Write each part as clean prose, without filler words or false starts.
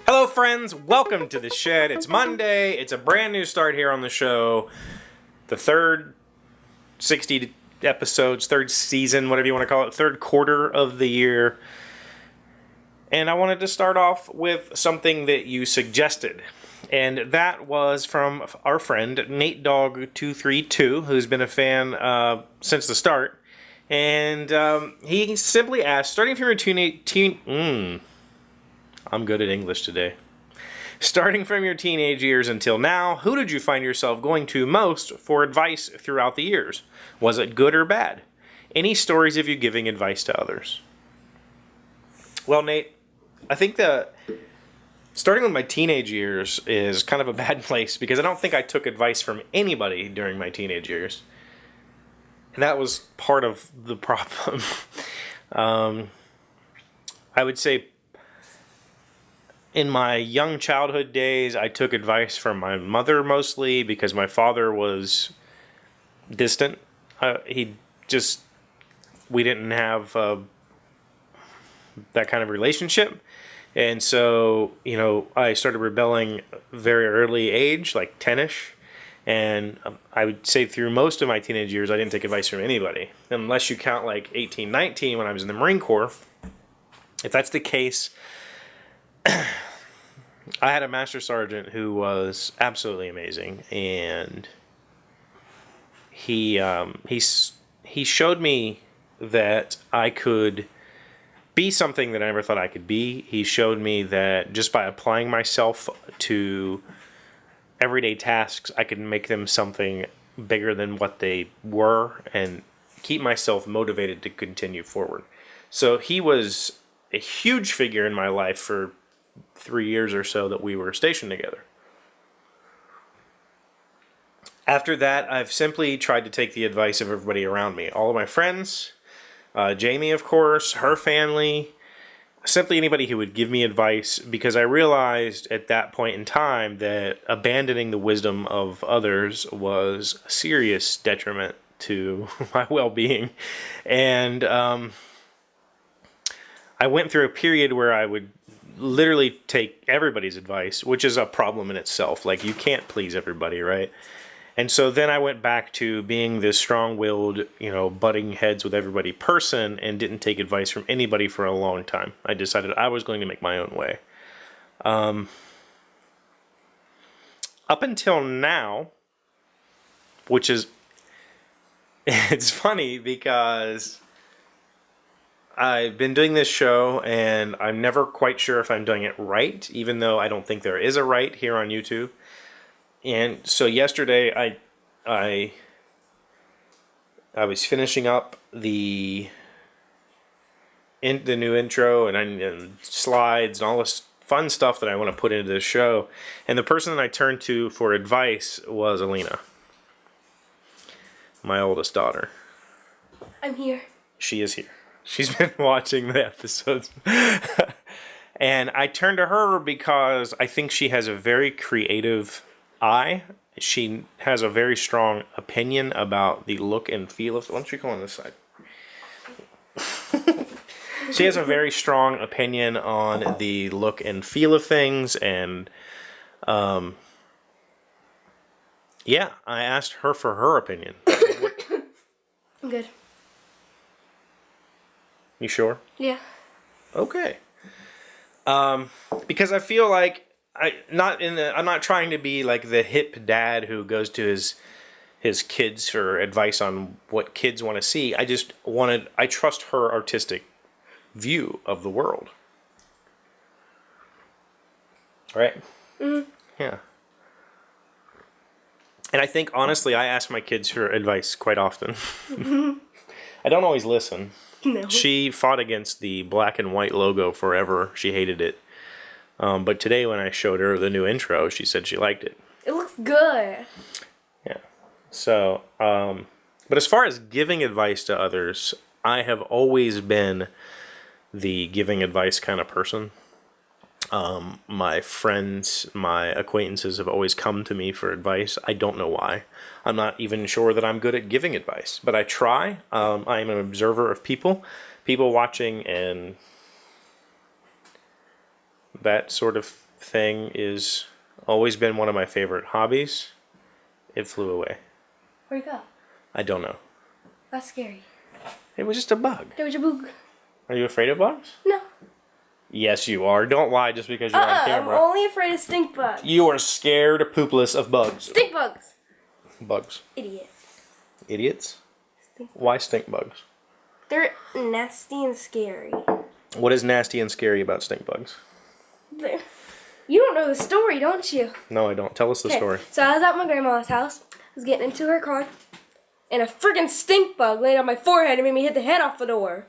Hello friends, welcome to the shed. It's Monday, it's a brand new start here on the show. The third 60 episodes, third season, whatever you want to call it, third quarter of the year. And I wanted to start off with something that you suggested. And that was from our friend NateDogg232, who's been a fan since the start. And he simply asked, starting from your I'm good at English today. Starting from your teenage years until now, who did you find yourself going to most for advice throughout the years? Was it good or bad? Any stories of you giving advice to others? Well, Nate, I think that starting with my teenage years is kind of a bad place because I don't think I took advice from anybody during my teenage years. And that was part of the problem. I would say in my young childhood days, I took advice from my mother mostly because my father was distant. We didn't have that kind of relationship. And so, I started rebelling very early age, like 10-ish. And I would say through most of my teenage years, I didn't take advice from anybody. Unless you count like 18, 19 when I was in the Marine Corps. If that's the case, I had a master sergeant who was absolutely amazing, and he showed me that I could be something that I never thought I could be. He showed me that just by applying myself to everyday tasks, I could make them something bigger than what they were and keep myself motivated to continue forward. So he was a huge figure in my life for 3 years or so that we were stationed together. After that, I've simply tried to take the advice of everybody around me. All of my friends, Jamie, of course, her family, simply anybody who would give me advice, because I realized at that point in time that abandoning the wisdom of others was a serious detriment to my well-being. And I went through a period where I would literally take everybody's advice, which is a problem in itself. Like, you can't please everybody, right? And so then I went back to being this strong-willed, butting heads with everybody person and didn't take advice from anybody for a long time. I decided I was going to make my own way. Up until now, which is, it's funny because I've been doing this show, and I'm never quite sure if I'm doing it right, even though I don't think there is a right here on YouTube. And so yesterday, I was finishing up the new intro and slides and all this fun stuff that I want to put into this show. And the person that I turned to for advice was Aleena, my oldest daughter. I'm here. She is here. She's been watching the episodes. And I turned to her because I think she has a very creative eye. She has a very strong opinion about the look and feel of... Why don't you go on this side? She has a very strong opinion on the look and feel of things. And, I asked her for her opinion. I'm good. You sure? Yeah. Okay. Because I feel like I'm not trying to be like the hip dad who goes to his kids for advice on what kids want to see. I trust her artistic view of the world. Right? Mm-hmm. Yeah. And I think, honestly, I ask my kids for advice quite often. Mm-hmm. I don't always listen. No. She fought against the black and white logo forever. She hated it. But today when I showed her the new intro, she said she liked it. It looks good. Yeah. So, but as far as giving advice to others, I have always been the giving advice kind of person. My friends, my acquaintances have always come to me for advice. I don't know why. I'm not even sure that I'm good at giving advice, but I try. I am an observer of people watching, and that sort of thing is always been one of my favorite hobbies. It flew away. Where'd it go? I don't know. That's scary. It was just a bug. There was a bug. Are you afraid of bugs? No. Yes, you are. Don't lie just because you're on I'm camera. only afraid of stink bugs. You are scared poopless of bugs. Stink bugs. Bugs. Idiots. Idiots? Stink. Why stink bugs? They're nasty and scary. What is nasty and scary about stink bugs? You don't know the story, don't you? No, I don't. Tell us the story. So I was at my grandma's house. I was getting into her car. And a freaking stink bug landed on my forehead and made me hit the head off the door.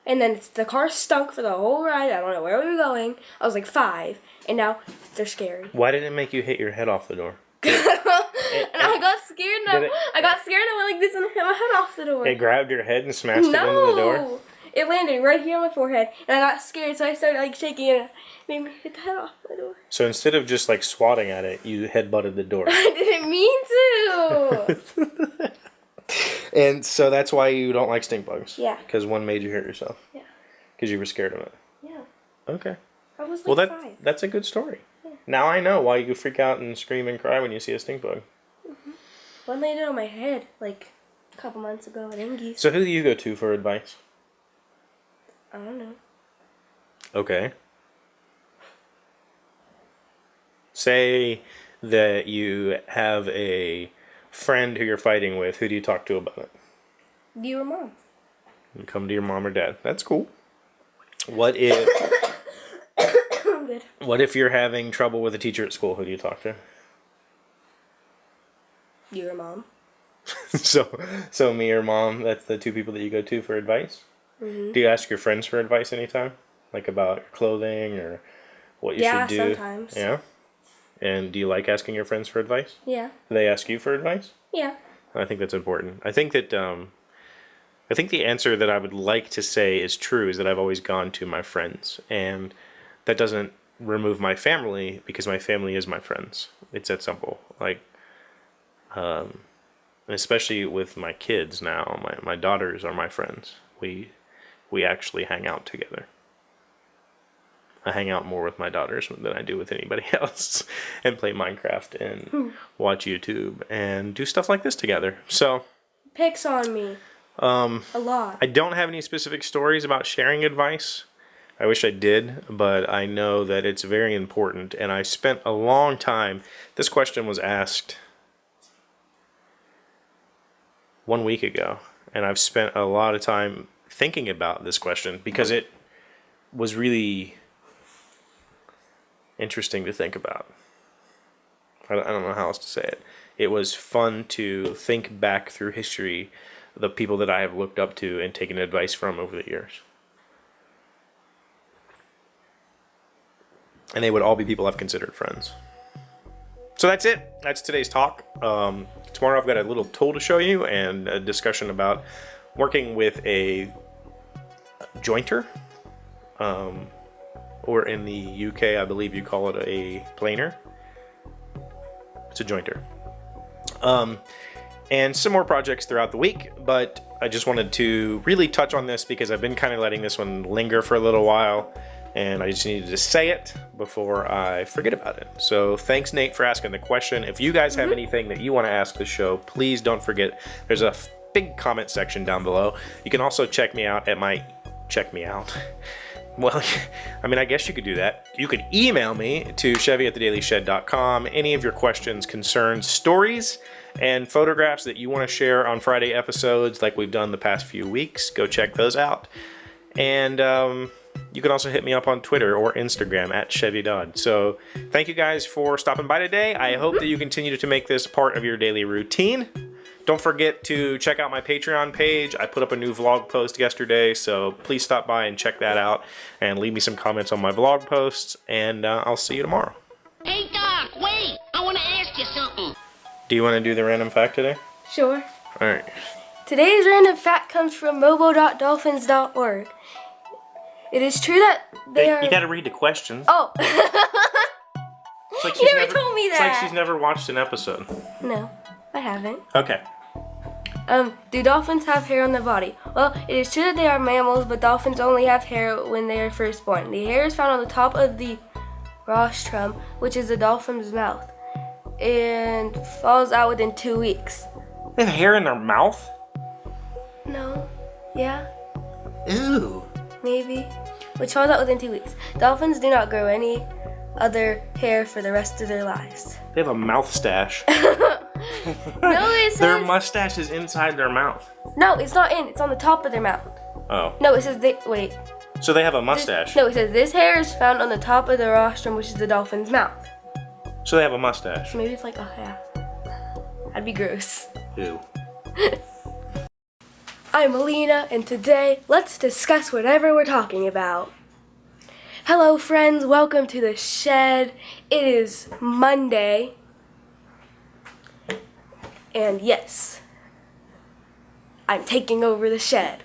And then the car stunk for the whole ride. I don't know where we were going. I was like 5. And now they're scary. Why did it make you hit your head off the door? And I got scared and I went like this and hit my head off the door. It grabbed your head and smashed it into the door? No! It landed right here on my forehead. And I got scared, so I started like shaking and it made me hit the head off the door. So instead of just like swatting at it, you headbutted the door. I didn't mean to! And so that's why you don't like stink bugs? Yeah. Because one made you hurt yourself? Yeah. Because you were scared of it? Yeah. Okay. I was like 5. That's a good story. Yeah. Now I know why you freak out and scream and cry when you see a stink bug. Mm-hmm. One landed on my head like a couple months ago at Ingie's. So who do you go to for advice? I don't know. Okay. Say that you have a friend who you're fighting with. Who do you talk to about it? Your mom. You come to your mom or dad. That's cool. What if I'm good. What if you're having trouble with a teacher at school? Who do you talk to? Your mom. So me or mom, that's the two people that you go to for advice? Mm-hmm. Do you ask your friends for advice anytime? Like about your clothing or what you should do? Yeah, sometimes. Yeah? And do you like asking your friends for advice? Yeah. Do they ask you for advice? Yeah. I think that's important. I think that I think the answer that I would like to say is true is that I've always gone to my friends, and that doesn't remove my family because my family is my friends. It's that simple. Like, especially with my kids now, my daughters are my friends. We actually hang out together. I hang out more with my daughters than I do with anybody else, and play Minecraft and watch YouTube and do stuff like this together. So Picks on me. A lot. I don't have any specific stories about sharing advice. I wish I did, but I know that it's very important, and I spent a long time. This question was asked 1 week ago, and I've spent a lot of time thinking about this question because it was really interesting to think about. I don't know how else to say it. It was fun to think back through history, the people that I have looked up to and taken advice from over the years. And they would all be people I've considered friends. So that's it. That's today's talk. Tomorrow I've got a little tool to show you and a discussion about working with a jointer. Or in the UK, I believe you call it a planer. It's a jointer. And some more projects throughout the week, but I just wanted to really touch on this because I've been kind of letting this one linger for a little while, and I just needed to say it before I forget about it. So thanks, Nate, for asking the question. If you guys have anything that you want to ask the show, please don't forget, there's a big comment section down below. You can also check me out at my... Check me out. Well, I mean, I guess you could do that. You could email me to chevy@thedailyshed.com. Any of your questions, concerns, stories, and photographs that you want to share on Friday episodes like we've done the past few weeks, go check those out. And you can also hit me up on Twitter or Instagram at ChevyDodd. So thank you guys for stopping by today. I hope that you continue to make this part of your daily routine. Don't forget to check out my Patreon page. I put up a new vlog post yesterday, so please stop by and check that out and leave me some comments on my vlog posts, and I'll see you tomorrow. Hey, Doc, wait! I want to ask you something. Do you want to do the random fact today? Sure. All right. Today's random fact comes from mobo.dolphins.org. It is true that they are. You gotta read the question. Oh. It's like You never told me It's like that. she's never watched an episode. No, I haven't. Okay. Do dolphins have hair on their body? Well, it is true that they are mammals, but dolphins only have hair when they are first born. The hair is found on the top of the rostrum, which is the dolphin's mouth, and falls out within 2 weeks. They have hair in their mouth? No. Yeah? Ew. Maybe. Which falls out within 2 weeks. Dolphins do not grow any other hair for the rest of their lives. They have a mouth stash. No, it says... Their mustache is inside their mouth. No, it's not in. It's on the top of their mouth. Oh. No, it says they... Wait. So they have a mustache. No, it says this hair is found on the top of the rostrum, which is the dolphin's mouth. So they have a mustache. So maybe it's like, oh yeah. That'd be gross. Ew. I'm Aleena, and today, let's discuss whatever we're talking about. Hello friends, welcome to the shed. It is Monday. And yes, I'm taking over the shed.